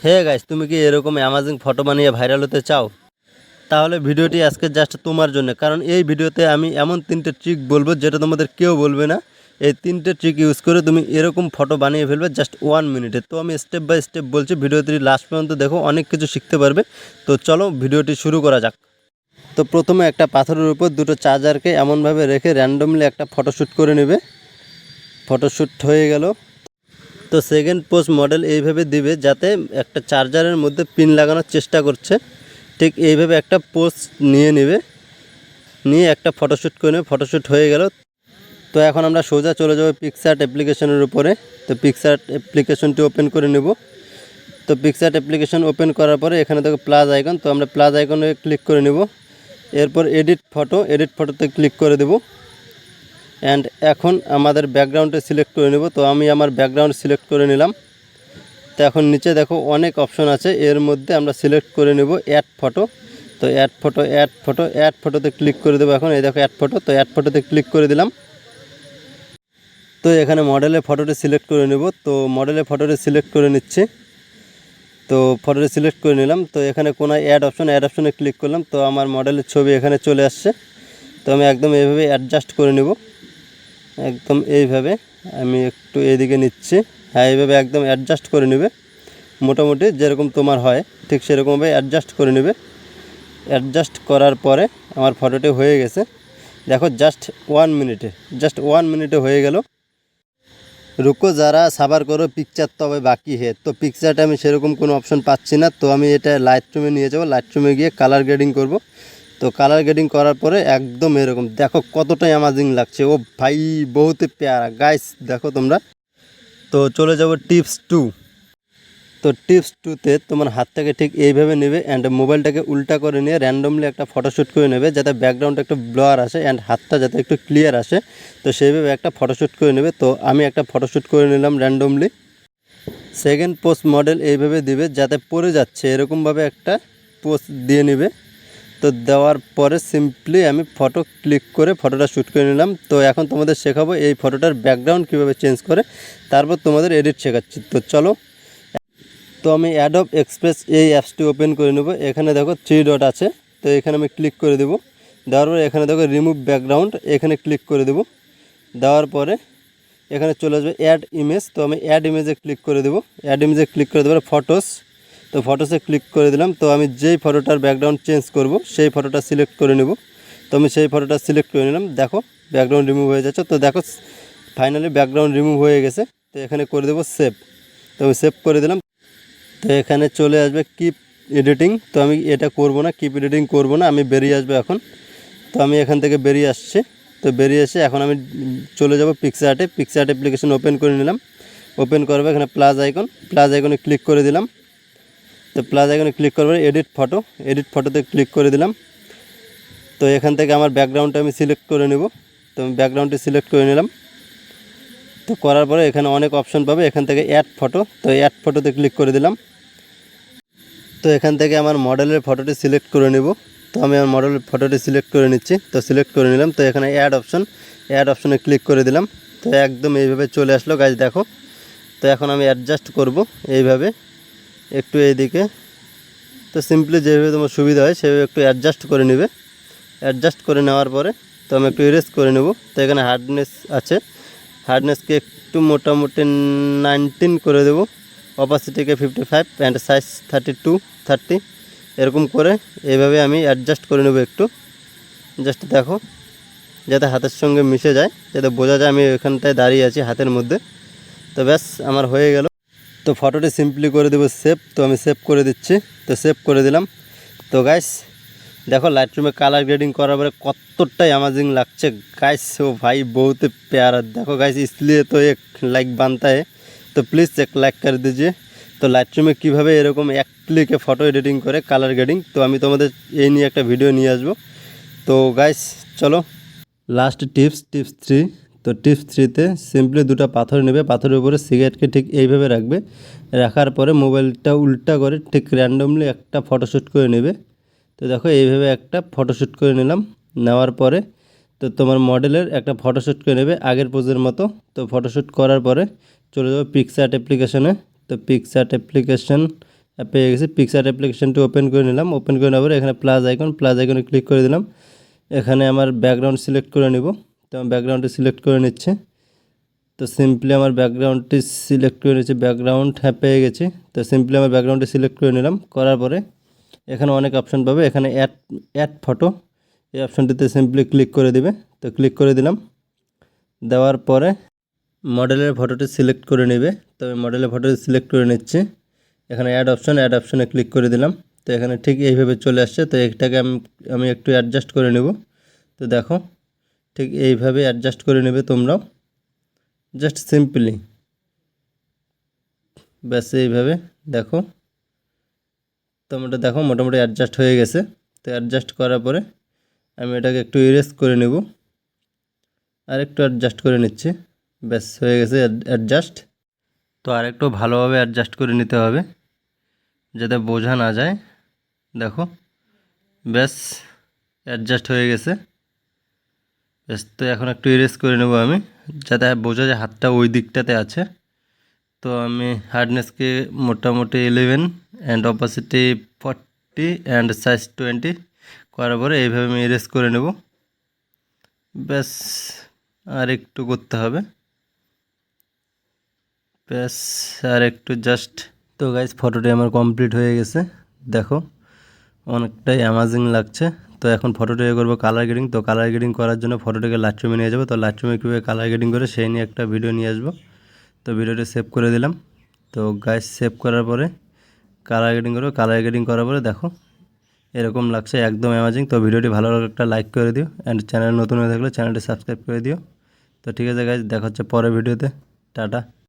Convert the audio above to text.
Hey guys, তুমি কি এরকম অ্যামাজিং ফটো বানিয়ে ভাইরাল হতে চাও? তাহলে ভিডিওটি আজকে জাস্ট তোমার জন্য, কারণ এই ভিডিওতে আমি এমন 3টে ট্রিক বলবো যেটা তোমাদের কেউ বলবে না। এই 3টে ট্রিক ইউজ করে তুমি এরকম ফটো বানিয়ে ফেলবে জাস্ট 1 মিনিটে। তো আমি স্টেপ বাই স্টেপ বলছি, ভিডিওটি লাস্ট পর্যন্ত দেখো, অনেক কিছু শিখতে পারবে। তো চলো ভিডিওটি শুরু করা যাক। তো প্রথমে একটা পাথরের উপর দুটো চার্জারকে এমনভাবে রেখে র্যান্ডমলি একটা ফটোশ্যুট করে নেবে। ফটোশ্যুট হয়ে গেল। তো সেকেন্ড পোস্ট মডেল এইভাবে দিবে যাতে একটা চার্জারের মধ্যে পিন লাগানোর চেষ্টা করছে, ঠিক এইভাবে একটা পোস্ট নিয়ে নেবে, নিয়ে একটা ফটোশ্যুট করে নেবে। ফটোশ্যুট হয়ে গেল। তো এখন আমরা সোজা চলে যাব পিক্সআর্ট অ্যাপ্লিকেশনের উপরে। তো পিক্সআর্ট অ্যাপ্লিকেশনটি ওপেন করে নেব। তো পিক্সআর্ট অ্যাপ্লিকেশন ওপেন করার পরে এখানে দেখো প্লাস আইকন, তো আমরা প্লাস আইকনে ক্লিক করে নেব। এরপর এডিট ফটোতে ক্লিক করে দেব। অ্যান্ড এখন আমাদের ব্যাকগ্রাউন্ডে সিলেক্ট করে নেব। তো আমি আমার ব্যাকগ্রাউন্ড সিলেক্ট করে নিলাম। তো এখন নিচে দেখো অনেক অপশন আছে, এর মধ্যে আমরা সিলেক্ট করে নেব অ্যাড ফটো। তো অ্যাড ফটোতে ক্লিক করে দেবো। এখন এই দেখো অ্যাড ফটো, তো অ্যাড ফটোতে ক্লিক করে দিলাম। তো এখানে মডেলের ফটোটি সিলেক্ট করে নেব। তো মডেলের ফটোটি সিলেক্ট করে নিচ্ছে। তো ফটোটি সিলেক্ট করে নিলাম। তো এখানে কোনো অ্যাড অপশনে ক্লিক করলাম। তো আমার মডেলের ছবি এখানে চলে আসছে। তো আমি একদম এইভাবে অ্যাডজাস্ট করে নেব। একদম এইভাবে আমি একটু এদিকে নিচ্ছি। হ্যাঁ, এইভাবে একদম অ্যাডজাস্ট করে নেবে। মোটামুটি যেরকম তোমার হয় ঠিক সেরকমভাবে অ্যাডজাস্ট করে নেবে। অ্যাডজাস্ট করার পরে আমার ফটোটি হয়ে গেছে। দেখো জাস্ট 1 মিনিটে হয়ে গেল। রুকো যারা সাবার করো, পিকচার তবে বাকি হে। তো পিকচারটা আমি সেরকম কোনো অপশন পাচ্ছি না। তো আমি এটা লাইটরুমে নিয়ে যাবো। লাইটরুমে গিয়ে কালার গ্রেডিং করব। তো কালার গ্রেডিং করার পরে একদম এরকম দেখো কতটাই অ্যামাজিং লাগছে। ও ভাই, বহুত প্যারা গাইস, দেখো তোমরা। তো চলে যাব টিপস 2। তো টিপস 2তে তোমার হাতটাকে ঠিক এইভাবে নেবে অ্যান্ড মোবাইলটাকে উল্টা করে নিয়ে র্যান্ডমলি একটা ফটোশ্যুট করে নেবে, যাতে ব্যাকগ্রাউন্ডটা একটু ব্লার আসে অ্যান্ড হাতটা যাতে একটু ক্লিয়ার আসে। তো সেইভাবে একটা ফটোশ্যুট করে নেবে। তো আমি একটা ফটোশ্যুট করে নিলাম র্যান্ডমলি। সেকেন্ড পোস্ট মডেল এইভাবে দিবে যাতে পড়ে যাচ্ছে এরকমভাবে একটা পোস্ট দিয়ে নেবে। তো দেওয়ার পরে সিম্পলি আমি ফটো ক্লিক করে ফটোটা শ্যুট করে নিলাম। তো এখন তোমাদের শেখাবো এই ফটোটার ব্যাকগ্রাউন্ড কীভাবে চেঞ্জ করে, তারপর তোমাদের এডিট শেখাচ্ছি। তো চলো। তো আমি অ্যাডোব এক্সপ্রেস এই অ্যাপসটি ওপেন করে নেব। এখানে দেখো 3 ডট আছে, তো এখানে আমি ক্লিক করে দেবো। দেওয়ার পরে এখানে দেখো রিমুভ ব্যাকগ্রাউন্ড, এখানে ক্লিক করে দেবো। দেওয়ার পরে এখানে চলে আসবে অ্যাড ইমেজ। তো আমি অ্যাড ইমেজে ক্লিক করে দেবো। অ্যাড ইমেজে ক্লিক করে দেবো ফটোস। তো ফটোসে ক্লিক করে দিলাম। তো আমি যেই ফটোটার ব্যাকগ্রাউন্ড চেঞ্জ করব সেই ফটোটা সিলেক্ট করে নেব। তো আমি সেই ফটোটা সিলেক্ট করে নিলাম। দেখো ব্যাকগ্রাউন্ড রিমুভ হয়ে যাচ্ছে। তো দেখো ফাইনালি ব্যাকগ্রাউন্ড রিমুভ হয়ে গেছে। তো এখানে করে দেবো সেভ। তো আমি সেভ করে দিলাম। তো এখানে চলে আসবে কিপ এডিটিং। তো আমি এটা করব না, কিপ এডিটিং করব না, আমি বেরিয়ে আসবো এখন। তো আমি এখান থেকে বেরিয়ে আসছি। তো বেরিয়ে এসে এখন আমি চলে যাব পিক্সআর্টে। পিক্সআর্ট অ্যাপ্লিকেশন ওপেন করে নিলাম। ওপেন করবো, এখানে প্লাস আইকনে ক্লিক করে দিলাম। তো প্লাস আইকনে ক্লিক করবো এডিট ফটোতে ক্লিক করে দিলাম। তো এখান থেকে আমার ব্যাকগ্রাউন্ডটা আমি সিলেক্ট করে নেব। তো আমি ব্যাকগ্রাউন্ডটি সিলেক্ট করে নিলাম। তো করার পরে এখানে অনেক অপশন পাবে, এখান থেকে অ্যাড ফটো। তো অ্যাড ফটোতে ক্লিক করে দিলাম। তো এখান থেকে আমার মডেলের ফটোটি সিলেক্ট করে নেব। তো আমি আমার মডেলের ফটোটি সিলেক্ট করে নিচ্ছি। তো সিলেক্ট করে নিলাম। তো এখানে অ্যাড অপশনে ক্লিক করে দিলাম। তো একদম এইভাবে চলে আসলো গাইজ, দেখো। তো এখন আমি অ্যাডজাস্ট করব এইভাবে একটু এইদিকে। তো সিম্পলি যেভাবে তোমার সুবিধা হয় সেভাবে একটু অ্যাডজাস্ট করে নেবে। অ্যাডজাস্ট করে নেওয়ার পরে তো আমি একটু ইরেজ করে নেব। তো এখানে হার্ডনেস আছে, হার্ডনেসকে একটু মোটামুটি 19 করে দেব। অপাসিটিকে 55 অ্যান্ড সাইজ 30 এরকম করে এইভাবে আমি অ্যাডজাস্ট করে নেব একটু। জাস্ট দেখো যাতে হাতের সঙ্গে মিশে যায়, যাতে বোঝা যায় আমি ওখানটায় দাঁড়িয়ে আছি হাতের মধ্যে। তো ব্যাস আমার হয়ে গেল। তো ফটোটি সিম্পলি করে দেবো সেভ। তো আমি সেভ করে দিচ্ছি। তো সেভ করে দিলাম। তো গাইস দেখো লাইটরুমে কালার গ্রেডিং করার পরে কতটাই অ্যামাজিং লাগছে गाइस। ओ भाई बहुत प्यारा, देखो गाइस इसलिए तो एक लाइक बनता है। तो प्लीज़ एक लाइक कर दीजिए। তো লাইটরুমে কীভাবে এরকম এক ক্লিকে ফটো এডিটিং করে কালার গ্রেডিং, তো আমি তোমাদের এই নিয়ে একটা ভিডিও নিয়ে আসবো। তো গাইস চলো লাস্ট টিপস 3। তো টিপস 3তে সিম্পলি দুটো পাথর নেবে, পাথরের উপরে সিগারেটকে ঠিক এইভাবে রাখবে। রাখার পরে মোবাইলটা উল্টা করে ঠিক র্যান্ডমলি একটা ফটোশ্যুট করে নেবে। তো দেখো এইভাবে একটা ফটোশ্যুট করে নিলাম। নেওয়ার পরে তো তোমার মডেলের একটা ফটোশ্যুট করে নেবে আগের পোজের মতো। তো ফটোশ্যুট করার পরে চলে যাবে পিক্সআর্ট অ্যাপ্লিকেশনে। তো পিক্সআর্ট অ্যাপ্লিকেশন পেয়ে গেছি। পিকচার অ্যাপ্লিকেশনটি ওপেন করে নিলাম। ওপেন করে নেওয়ার পরে এখানে প্লাস আইকনে ক্লিক করে দিলাম। এখানে আমার ব্যাকগ্রাউন্ড সিলেক্ট করে নিব। তো আমি ব্যাকগ্রাউন্ডটি সিলেক্ট করে নিচ্ছি। তো সিম্পলি আমার ব্যাকগ্রাউন্ডটি সিলেক্ট করে নিচ্ছি। ব্যাকগ্রাউন্ড পেয়ে গেছি। তো সিম্পলি আমার ব্যাকগ্রাউন্ডটি সিলেক্ট করে নিলাম। করার পরে এখানে অনেক অপশন পাবে। এখানে অ্যাড ফটো, এই অপশনটিতে সিম্পলি ক্লিক করে দিবে। তো ক্লিক করে দিলাম। দেওয়ার পরে মডেলের ফটোটি সিলেক্ট করে নেবে। তো আমি মডেলের ফটোটি সিলেক্ট করে নিচ্ছি। এখানে অ্যাড অপশনে ক্লিক করে দিলাম। তো এখানে ঠিক এইভাবে চলে আসছে। তো এটাকে আমি একটু অ্যাডজাস্ট করে নেব। তো দেখো ঠিক এইভাবে অ্যাডজাস্ট করে নেবে তোমরাও, জাস্ট সিম্পলি ব্যাস এইভাবে দেখো। তোমরা দেখো মোটামুটি অ্যাডজাস্ট হয়ে গেছে। তো অ্যাডজাস্ট করার পরে আমি এটাকে একটু ইরেজ করে নেব, আর একটু অ্যাডজাস্ট করে নিচ্ছি। ব্যাস হয়ে গেছে অ্যাডজাস্ট। তো আর একটু ভালোভাবে অ্যাডজাস্ট করে নিতে হবে যাতে বোঝা না যায়। দেখো ব্যাস অ্যাডজাস্ট হয়ে গেছে। ব্যাস তো এখন একটু ইরেজ করে নেব আমি, যাতে বোঝা যায় হাতটা ওই দিকটাতে আছে। তো আমি হার্ডনেসকে মোটামুটি 11 অ্যান্ড অপাসিটি 40 অ্যান্ড সাইজ 20 করার পরে এইভাবে আমি ইরেজ করে নেব। ব্যাস আর একটু করতে হবে, ব্যাস আর একটু জাস্ট। তো গাইজ ফটোটি আমার কমপ্লিট হয়ে গেছে। দেখো অনেকটাই অ্যামাজিং লাগছে। তো এখন ফটোটিকে করবো কালার গ্রেডিং। তো কালার গ্রেডিং করার জন্য ফটোটিকে লাইটরুমে নিয়ে যাবো। তো লাইটরুমে কীভাবে কালার গ্রেডিং করে সেই নিয়ে একটা ভিডিও নিয়ে আসবো। তো ভিডিওটি সেভ করে দিলাম। তো গাইজ সেভ করার পরে কালার গ্রেডিং করবো। কালার গ্রেডিং করার পরে দেখো এরকম লাগছে, একদম অ্যামাজিং। তো ভিডিওটি ভালো লাগলে একটা লাইক করে দিও, অ্যান্ড চ্যানেল নতুন হয়ে থাকলে চ্যানেলটি সাবস্ক্রাইব করে দিও। তো ঠিক আছে গাইজ, দেখা হচ্ছে পরের ভিডিওতে। টাটা।